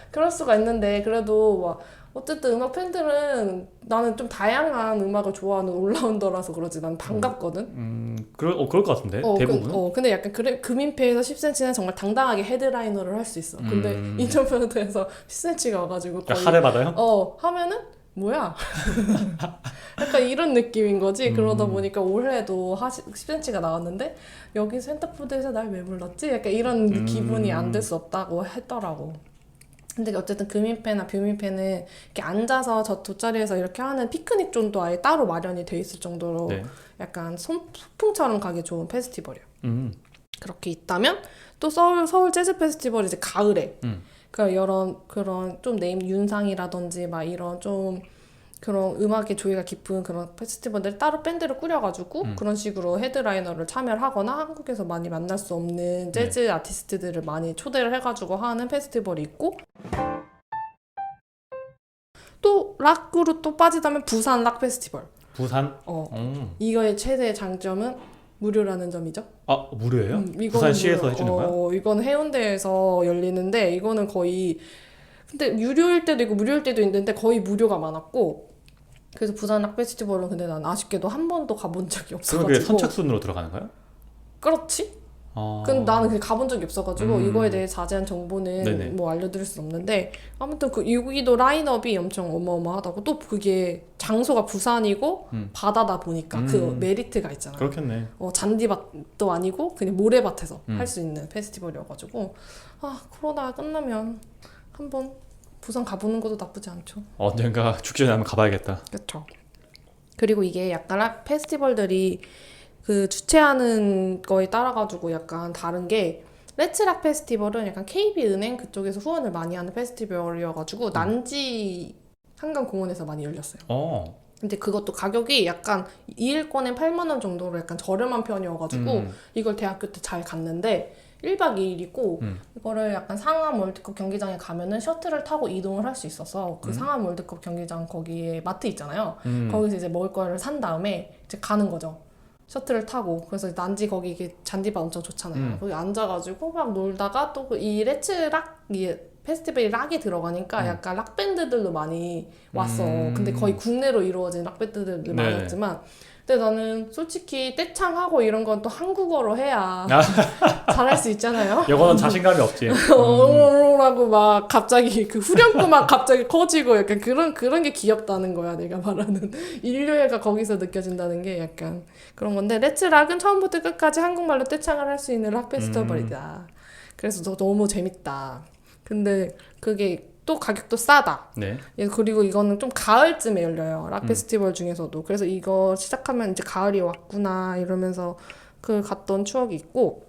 그럴 수가 있는데 그래도 막 어쨌든 음악 팬들은 나는 좀 다양한 음악을 좋아하는 올라운더라서 그러지 난 반갑거든. 그럴 것 같은데 대부분. 근데 약간 금인페에서 10cm는 정말 당당하게 헤드라이너를 할 수 있어. 근데 인터페어트에서 10cm가 와가지고 거의 하대 받아요? 하면은 뭐야? 약간 이런 느낌인 거지. 그러다 보니까 올해도 10cm가 나왔는데 여기 센터푸드에서 날 왜 불렀지? 약간 이런 기분이 안 들 수 없다고 했더라고. 근데 어쨌든 금인패나 뷰민패는 이렇게 앉아서 저 돗자리에서 이렇게 하는 피크닉 존도 아예 따로 마련이 돼 있을 정도로 네. 약간 소풍처럼 가기 좋은 페스티벌이야. 그렇게 있다면 또 서울 재즈 페스티벌이 이제 가을에 그러니까 그런 좀 네임 윤상이라든지 막 이런 좀 그런 음악의 조예가 깊은 그런 페스티벌들 따로 밴드를 꾸려가지고 그런 식으로 헤드라이너를 참여를 하거나 한국에서 많이 만날 수 없는 재즈 아티스트들을 많이 초대를 해가지고 하는 페스티벌이 있고 또 락으로 또 빠지자면 부산 락 페스티벌. 부산? 이거의 최대 장점은 무료라는 점이죠. 무료예요? 부산시에서 해주는 거야? 이건 해운대에서 열리는데 이거는 거의 근데 유료일 때도 있고 무료일 때도 있는데 거의 무료가 많았고 그래서 부산 락 페스티벌은 근데 난 아쉽게도 한 번도 가본 적이 없어가지고. 그게 선착순으로 들어가는 거야? 그렇지. 근데 나는 그게 가본 적이 없어가지고 이거에 대해 자세한 정보는 네네. 뭐 알려드릴 수 없는데 아무튼 여기도 라인업이 엄청 어마어마하다고 또 그게 장소가 부산이고 바다다 보니까 그 메리트가 있잖아. 그렇겠네. 잔디밭도 아니고 그냥 모래밭에서 할 수 있는 페스티벌이어가지고 코로나 끝나면 한번 부산 가보는 것도 나쁘지 않죠. 언젠가 죽기 전에 한번 가봐야겠다. 그렇죠. 그리고 이게 약간 페스티벌들이 그 주최하는 거에 따라가지고 약간 다른 게 레츠락 페스티벌은 약간 KB은행 그쪽에서 후원을 많이 하는 페스티벌이어가지고 난지 한강공원에서 많이 열렸어요. 근데 그것도 가격이 약간 2일권에 8만 원 정도로 약간 저렴한 편이어가지고 이걸 대학교 때 잘 갔는데 1박 2일이고 이거를 약간 상암 월드컵 경기장에 가면은 셔틀을 타고 이동을 할 수 있어서 그 상암 월드컵 경기장 거기에 마트 있잖아요. 거기서 이제 먹을 거를 산 다음에 이제 가는 거죠. 셔틀을 타고 그래서 난지 거기 이게 잔디밭 엄청 좋잖아요. 거기 앉아가지고 막 놀다가 또 이 레츠락 이 페스티벌이 락이 들어가니까 약간 락 밴드들도 많이 왔어. 근데 거의 국내로 이루어진 락 밴드들도 많았지만 근데 나는 솔직히 떼창하고 이런 건 또 한국어로 해야 잘할 수 있잖아요. 영어는 자신감이 없지. 라고 막 갑자기 그 후렴구만 갑자기 커지고 약간 그런 게 귀엽다는 거야. 내가 말하는 인류애가 거기서 느껴진다는 게 약간 그런 건데 레츠락은 처음부터 끝까지 한국말로 떼창을 할 수 있는 락 페스티벌이다. 그래서 너무 재밌다. 근데 그게 또 가격도 싸다. 네. 그리고 이거는 좀 가을쯤에 열려요. 락 페스티벌 중에서도. 그래서 이거 시작하면 이제 가을이 왔구나 이러면서 그 갔던 추억이 있고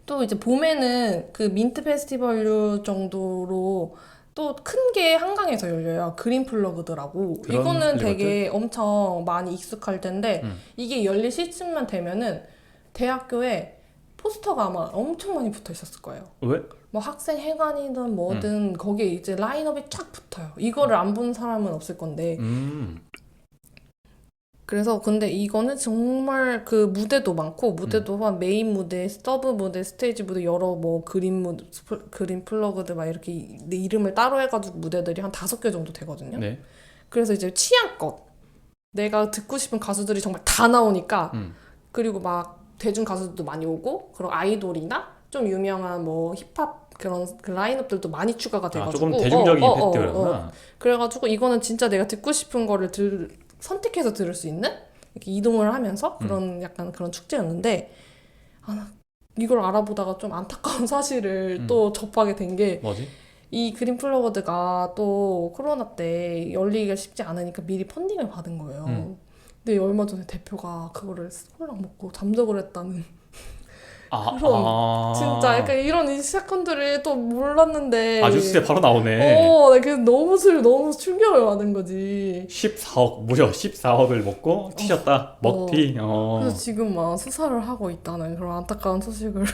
또 이제 봄에는 그 민트 페스티벌 정도로 또 큰 게 한강에서 열려요. 그린 플러그드라고. 이거는 되게 엄청 많이 익숙할 텐데 이게 열릴 시즌만 되면은 대학교에 포스터가 아마 엄청 많이 붙어 있었을 거예요. 왜? 뭐 학생 회관이든 뭐든 거기에 이제 라인업이 쫙 붙어요. 이거를 안 본 사람은 없을 건데. 그래서 근데 이거는 정말 그 무대도 많고 무대도 한 메인 무대, 서브 무대, 스테이지 무대 여러 뭐 그린 플러그드 막 이렇게 이름을 따로 해가지고 무대들이 한 5개 정도 되거든요. 네. 그래서 이제 취향껏 내가 듣고 싶은 가수들이 정말 다 나오니까 그리고 막 대중 가수들도 많이 오고 그리고 아이돌이나 좀 유명한 뭐 힙합 그런 그 라인업들도 많이 추가가 돼가지고 조금 대중적인 페스티벌이구나. 그래가지고 이거는 진짜 내가 듣고 싶은 거를 선택해서 들을 수 있는 이렇게 이동을 하면서 그런 약간 그런 축제였는데 이걸 알아보다가 좀 안타까운 사실을 또 접하게 된 게 뭐지? 이 그린 플러그드가 또 코로나 때 열리기가 쉽지 않으니까 미리 펀딩을 받은 거예요. 근데 얼마 전에 대표가 그거를 홀랑 먹고 잠적을 했다는 진짜 약간 이런 이 사건들을 또 몰랐는데. 뉴스에 바로 나오네. 나 그래서 너무 충격을 받은 거지. 14억 무려 14억을 먹고 튀셨다. 먹튀. 그래서 지금 막 수사를 하고 있다는 그런 안타까운 소식을.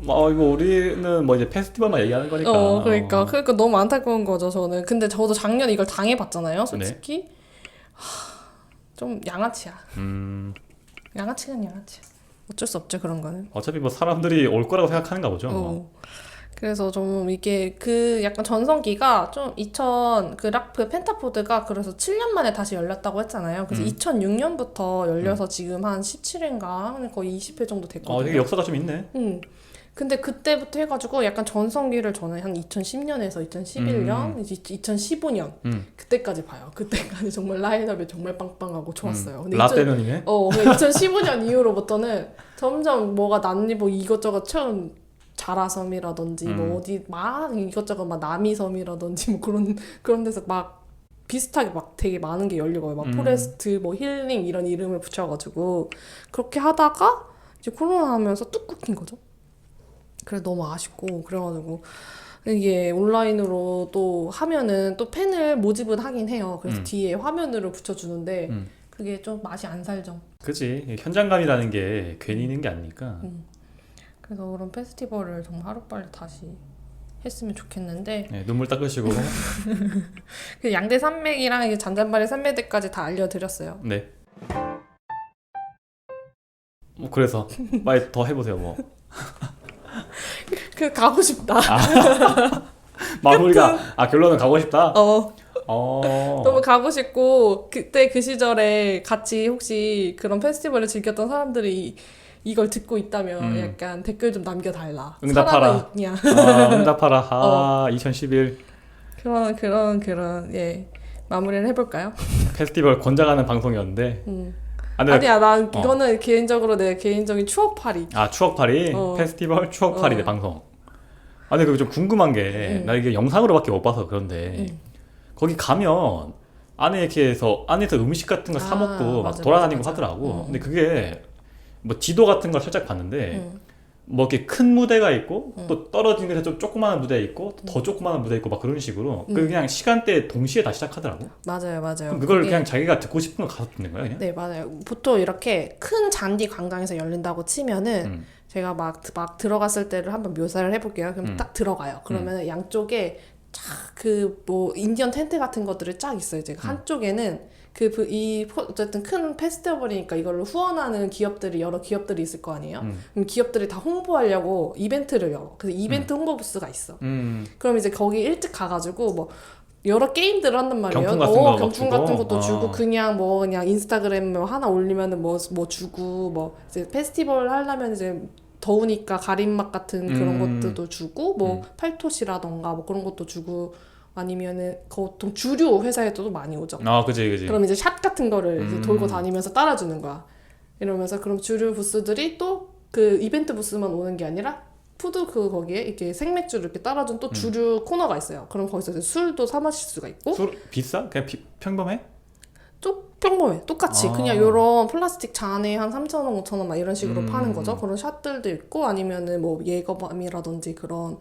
이거 우리는 뭐 이제 페스티벌만 얘기하는 거니까. 그러니까 너무 안타까운 거죠 저는. 근데 저도 작년에 이걸 당해봤잖아요 솔직히. 좀 양아치야. 양아치는 양아치야. 어쩔 수 없죠 그런 거는. 어차피 뭐 사람들이 올 거라고 생각하는가 보죠. 그래서 좀 이게 약간 전성기가 좀 그 락프 펜타포드가 그래서 7년 만에 다시 열렸다고 했잖아요. 그래서 2006년부터 열려서 지금 한 17회인가 거의 20회 정도 됐거든요. 되게 역사가 좀 있네. 근데 그때부터 해가지고 약간 전성기를 저는 한 2010년에서 2011년, 이제 2015년 그때까지 봐요. 그때까지 정말 라인업이 정말 빵빵하고 좋았어요. 근데 라떼면이네. 2015년 이후로부터는 점점 뭐가 뭐 이것저것 처음 자라섬이라든지 뭐 어디 막 이것저것 막 남이섬이라든지 뭐 그런 데서 막 비슷하게 막 되게 많은 게 열리고요. 막 포레스트 뭐 힐링 이런 이름을 붙여가지고 그렇게 하다가 이제 코로나 하면서 뚝 끊긴 거죠. 그래서 너무 아쉽고 그래가지고 이게 온라인으로 또 하면은 또 팬을 모집은 하긴 해요. 그래서 뒤에 화면으로 붙여주는데 그게 좀 맛이 안 살죠. 그치. 현장감이라는 게 괜히 있는 게 아니니까. 그래서 그런 페스티벌을 정말 하루빨리 다시 했으면 좋겠는데. 네, 눈물 닦으시고. 그 양대 산맥이랑 이게 잔잔바리 산맥대까지 다 알려드렸어요. 네. 뭐 그래서 빨리 더 해보세요 뭐. 가고 싶다. 마무리가 결론은 가고 싶다. 너무 가고 싶고 그때 그 시절에 같이 혹시 그런 페스티벌을 즐겼던 사람들이 이걸 듣고 있다면 약간 댓글 좀 남겨달라. 응답하라. 살아있냐. 응답하라. 2011 그런 마무리를 해볼까요? 페스티벌 권장하는 방송이었는데. 아니야, 난 이거는 개인적으로 내 개인적인 추억팔이. 추억팔이? 페스티벌 추억팔이 내 방송. 근데 그게 좀 궁금한 게 나 이게 영상으로밖에 못 봐서 그런데 거기 가면 안에서 음식 같은 거 사 먹고 막 돌아다니고 맞아. 하더라고. 근데 그게 뭐 지도 같은 걸 살짝 봤는데 뭐 이렇게 큰 무대가 있고 또 떨어진 데서 좀 조그마한 무대 있고 더 조그마한 무대 있고 막 그런 식으로 그냥 시간대 동시에 다 시작하더라고. 맞아요. 그럼 그걸 그냥 자기가 듣고 싶은 거 가서 듣는 거야 그냥? 네, 맞아요. 보통 이렇게 큰 잔디 광장에서 열린다고 치면은 제가 막 들어갔을 때를 한번 묘사를 해볼게요. 그럼 딱 들어가요. 그러면 양쪽에 뭐 인디언 텐트 같은 것들이 쫙 있어요. 제가 한쪽에는 어쨌든 큰 페스티벌이니까 이걸로 후원하는 여러 기업들이 있을 거 아니에요? 그럼 기업들이 다 홍보하려고 이벤트를 열어. 그래서 이벤트 홍보 부스가 있어. 그럼 이제 거기 일찍 가가지고 뭐 여러 게임들을 한단 말이에요. 경품 같은 것도 주고 그냥 인스타그램 하나 올리면은 뭐 주고 뭐 이제 페스티벌 하려면 이제 더우니까 가림막 같은 그런 것들도 주고 뭐 팔토시라던가 뭐 그런 것도 주고 아니면은 보통 주류 회사에도 많이 오죠. 그지. 그럼 이제 샷 같은 거를 이제 돌고 다니면서 따라주는 거야. 이러면서 그럼 주류 부스들이 또 그 이벤트 부스만 오는 게 아니라 푸드 거기에 이렇게 생맥주를 이렇게 따라준 또 주류 코너가 있어요. 그럼 거기서 이제 술도 사 마실 수가 있고. 술 비싸? 그냥 평범해? 좀 평범해. 똑같이 그냥 요런 플라스틱 잔에 한 3,000원, 5,000원 막 이런 식으로 파는 거죠. 그런 샷들도 있고 아니면은 뭐 예거밤이라든지 그런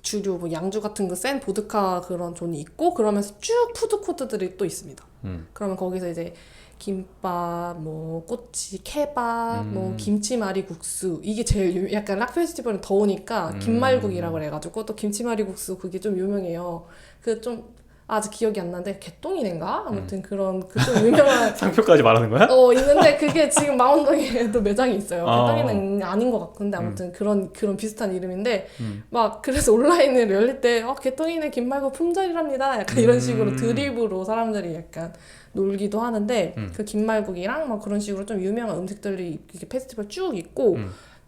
주류 뭐 양주 같은 거 센 보드카 그런 존이 있고 그러면서 쭉 푸드 코트들이 또 있습니다. 그러면 거기서 이제 김밥, 뭐 꼬치, 케밥, 뭐 김치말이 국수 이게 제일 약간 락 페스티벌은 더우니까 김말국이라고 해가지고 또 김치말이 국수 그게 좀 유명해요. 그 좀 아직 기억이 안 나는데 개똥이네인가? 아무튼 그런 그 좀 유명한 상표까지 말하는 거야? 있는데 그게 지금 망원동에도 매장이 있어요. 개똥이는 아닌 것 같은데 아무튼 그런 비슷한 이름인데 막 그래서 온라인을 열릴 때 개똥이네 김말국 품절이랍니다. 약간 이런 식으로 드립으로 사람들이 약간 놀기도 하는데 그 김말국이랑 막 그런 식으로 좀 유명한 음식들이 이렇게 페스티벌 쭉 있고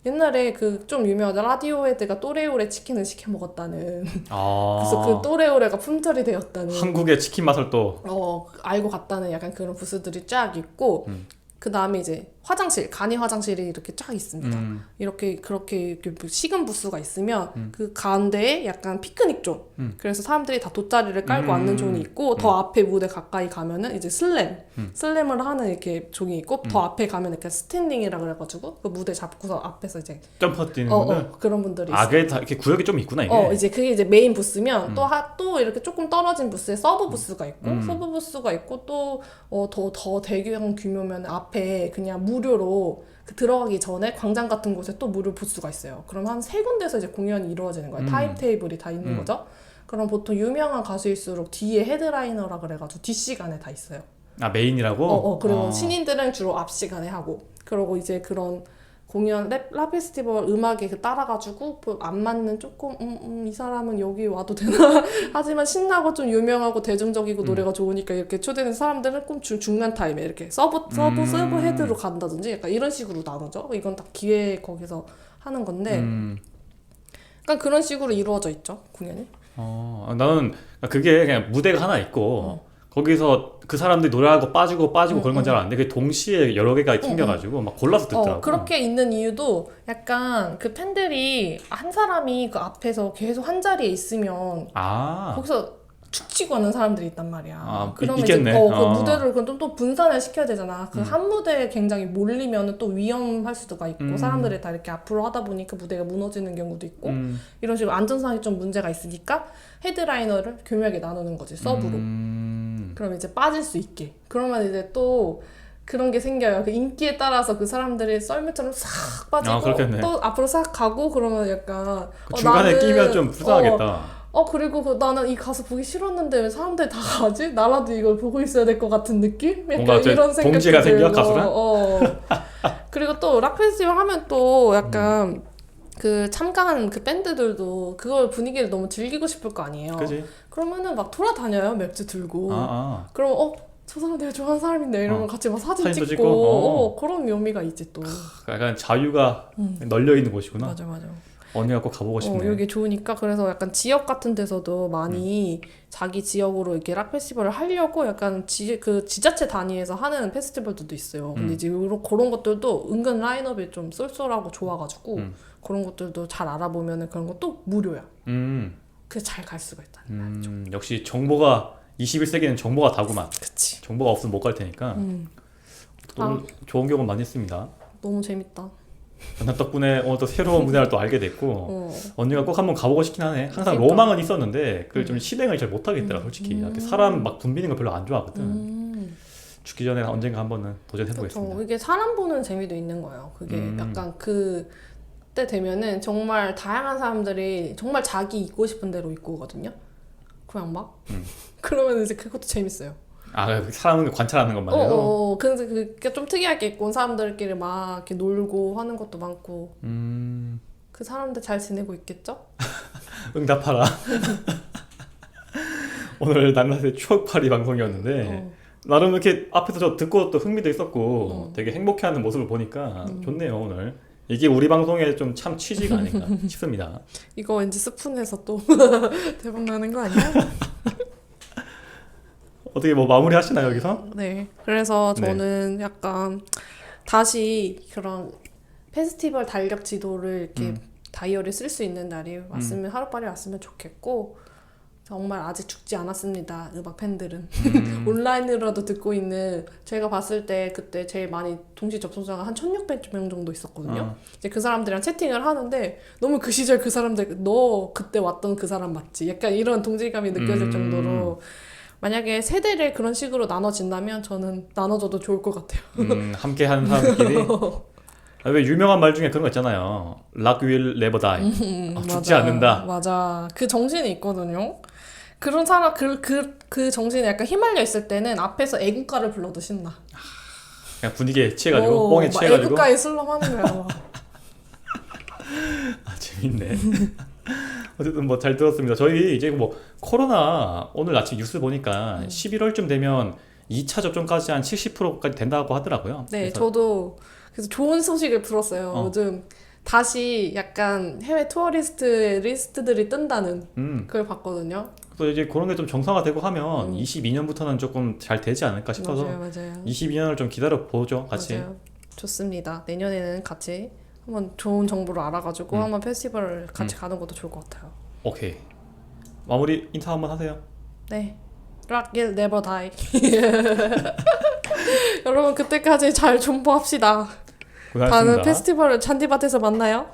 옛날에 그 좀 유명한 라디오헤드가 또레오레 치킨을 시켜 먹었다는 그래서 그 또레오레가 품절이 되었다는 한국의 치킨 맛을 또 알고 갔다는 약간 그런 부스들이 쫙 있고 그 다음에 이제 화장실, 간이 화장실이 이렇게 쫙 있습니다. 그렇게 식은 부스가 있으면 그 가운데에 약간 피크닉 존. 그래서 사람들이 다 돗자리를 깔고 앉는 존이 있고 더 앞에 무대 가까이 가면은 이제 슬램을 하는 이렇게 존이 있고 더 앞에 가면 이렇게 스탠딩이라 그래가지고 그 무대 잡고서 앞에서 이제 점퍼 뛰는 분들? 그런 분들이 아, 있어요. 그게 다 이렇게 구역이 좀 있구나, 이게. 이제 그게 이제 메인 부스면 또 이렇게 조금 떨어진 부스에 서브 부스가 있고 서브 부스가 있고 또 더 대규모 규모면 앞에 그냥 무료로 그 들어가기 전에 광장 같은 곳에 또 무료 부스가 있어요. 그럼 한 3군데서 이제 공연이 이루어지는 거예요. 타임 테이블이 다 있는 거죠. 그럼 보통 유명한 가수일수록 뒤에 헤드라이너라 그래가지고 뒷시간에 다 있어요. 아, 메인이라고? 그리고 신인들은 주로 앞 시간에 하고, 그리고 이제 그런 공연 랩 페스티벌 음악에 따라가지고 안 맞는 조금 이 사람은 여기 와도 되나 하지만 신나고 좀 유명하고 대중적이고 노래가 좋으니까 이렇게 초대된 사람들은 꼭 중간 타임에 이렇게 서브 헤드로 간다든지 약간 이런 식으로 나누죠. 이건 딱 기획 거기서 하는 건데 약간 그런 식으로 이루어져 있죠, 공연이. 나는 그게 그냥 무대가 하나 있고 거기서 그 사람들이 노래하고 빠지고 그런 건 잘 아는데 그게 동시에 여러 개가 생겨가지고 막 골라서 듣더라고. 그렇게 있는 이유도 약간 그 팬들이 한 사람이 그 앞에서 계속 한 자리에 있으면 거기서 축치고 하는 사람들이 있단 말이야. 그러면 있겠네. 이제 그 무대를 그럼 또 분산을 시켜야 되잖아. 그 한 무대에 굉장히 몰리면 또 위험할 수가 있고 사람들이 다 이렇게 앞으로 하다 보니까 무대가 무너지는 경우도 있고 이런 식으로 안전상에 좀 문제가 있으니까 헤드라이너를 교묘하게 나누는 거지, 서브로. 그럼 이제 빠질 수 있게. 그러면 이제 또 그런 게 생겨요. 그 인기에 따라서 그 사람들이 썰매처럼 싹 빠지고 또 앞으로 싹 가고 그러면 약간 중간에 끼면 좀 불쌍하겠다. 그리고 나는 이 가수 보기 싫었는데 왜 사람들이 다 가지? 나라도 이걸 보고 있어야 될 것 같은 느낌? 뭔가 이런 생각이 동지가 생겨, 가수랑? 그리고 또 락 페스티벌 하면 또 약간 그 참가한 그 밴드들도 그걸 분위기를 너무 즐기고 싶을 거 아니에요. 그치? 그러면은 막 돌아다녀요, 맥주 들고. 그럼 저 사람 내가 좋아하는 사람인데 이러면 같이 막 사진 사진도 찍고 그런 묘미가 있지 또. 약간 자유가 널려 있는 곳이구나. 맞아. 언니가 꼭 가보고 싶네. 여기 좋으니까 그래서 약간 지역 같은 데서도 많이 자기 지역으로 이렇게 락 페스티벌을 하려고 약간 그 지자체 단위에서 하는 페스티벌들도 있어요. 근데 이제 그런 것들도 은근 라인업이 좀 쏠쏠하고 좋아가지고 그런 것들도 잘 알아보면은 그런 것도 무료야. 그래서 잘 갈 수가 있다는 말이죠. 역시 정보가 21세기는 정보가 다구만. 그치. 정보가 없으면 못 갈 테니까. 좋은 경험 많이 했습니다. 너무 재밌다. 나 덕분에 또 새로운 문화를 또 알게 됐고 언니가 꼭 한번 가보고 싶긴 하네. 항상 그러니까. 로망은 있었는데 그걸 좀 실행을 잘 못하겠더라 솔직히. 사람 막 붐비는 거 별로 안 좋아하거든. 죽기 전에 언젠가 한번은 도전해보겠습니다. 그렇죠. 이게 사람 보는 재미도 있는 거예요. 그게 약간 그때 되면은 정말 다양한 사람들이 정말 자기 있고 싶은 대로 있고 오거든요. 그냥 막 그러면 이제 그것도 재밌어요. 사람을 관찰하는 것만 해도? 근데 그게 좀 특이하게 있고 사람들끼리 막 이렇게 놀고 하는 것도 많고 그 사람들 잘 지내고 있겠죠? 응답하라. 오늘 낱낱의 추억팔이 방송이었는데 나름 이렇게 앞에서 저 듣고 또 흥미도 있었고 되게 행복해하는 모습을 보니까 좋네요 오늘. 이게 우리 방송의 좀 참 취지가 아닌가 싶습니다. 이거 왠지 스푼에서 또 대박 나는 거 아니야? 어떻게 뭐 마무리 하시나요 여기서? 네. 그래서 저는 약간 다시 그런 페스티벌 달력 지도를 이렇게 다이어리 쓸 수 있는 날이 왔으면 하루빨리 왔으면 좋겠고 정말 아직 죽지 않았습니다. 음악 팬들은. 온라인으로도 듣고 있는 제가 봤을 때 그때 제일 많이 동시 접속자가 한 1600명 정도 있었거든요. 이제 그 사람들이랑 채팅을 하는데 너무 그 시절 그 사람들 너 그때 왔던 그 사람 맞지? 약간 이런 동질감이 느껴질 정도로 만약에 세대를 그런 식으로 나눠진다면 저는 나눠줘도 좋을 것 같아요. 함께 하는 사람들끼리? 왜 유명한 말 중에 그런 거 있잖아요. Rock will never die. 죽지 않는다. 맞아. 그 정신이 있거든요. 그런 사람, 그 정신에 약간 휘말려 있을 때는 앞에서 애국가를 불러도 신나. 그냥 분위기에 취해가지고, 뽕에 취해가지고. 애국가에 슬럼하는 거야. 재밌네. 어쨌든 뭐 잘 들었습니다. 저희 이제 뭐 코로나 오늘 아침 뉴스 보니까 11월쯤 되면 2차 접종까지 한 70%까지 된다고 하더라고요. 네, 그래서 저도 그래서 좋은 소식을 들었어요. 요즘 다시 약간 해외 투어리스트 리스트들이 뜬다는 그걸 봤거든요. 그래서 이제 그런 게 좀 정상화되고 하면 22년부터는 조금 잘 되지 않을까 싶어서 맞아요. 22년을 좀 기다려 보죠, 같이. 맞아요. 좋습니다. 내년에는 같이 한번 좋은 정보를 알아가지고 한번 페스티벌을 같이 가는 것도 좋을 것 같아요. 오케이. 마무리 인사 한번 하세요. 네. Rock it, never die. 여러분 그때까지 잘 존버합시다. 고생하셨습니다. 다음은 페스티벌을 잔디밭에서 만나요.